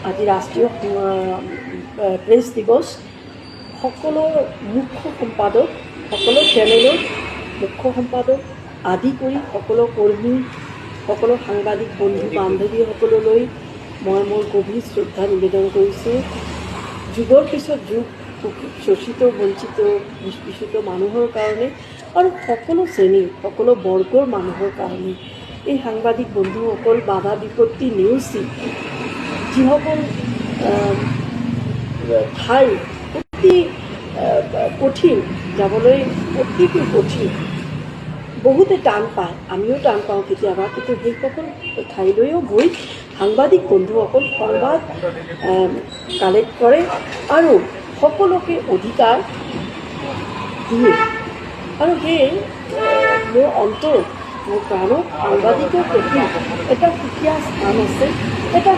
আজি ৰাষ্ট্ৰীয় প্ৰেছ দিৱস। সকলো মুখ্য সম্পাদক, সকলো চেনেলৰ মুখ্য সম্পাদক আদি কৰি সকলো কৰ্মী, সকলো সাংবাদিক বন্ধু বান্ধৱীসকললৈ মই মোৰ গভীৰ শ্ৰদ্ধা নিবেদন কৰিছোঁ। যুগৰ পিছত যুগ শোষিত, বঞ্চিত, নিষ্পেষিত মানুহৰ কাৰণে আৰু সকলো শ্ৰেণীৰ, সকলো বৰ্গৰ মানুহৰ কাৰণে এই সাংবাদিক বন্ধুসকল বাধা বিপত্তি নেওচি যিসকল ঠাই অতি কঠিন, যাবলৈ অতিকৈ কঠিন, বহুতে টান পায়, আমিও টান পাওঁ কেতিয়াবা, কিন্তু সেইসকল ঠাইলৈও গৈ সাংবাদিক বন্ধুসকল সংবাদ কালেক্ট কৰে আৰু সকলোকে অধিকাৰ দিয়ে। আৰু সেয়ে মোৰ অন্তৰ, মোৰ প্ৰাণত সাংবাদিকৰ প্ৰতি এটা সুকীয়া স্থান আছে, এটা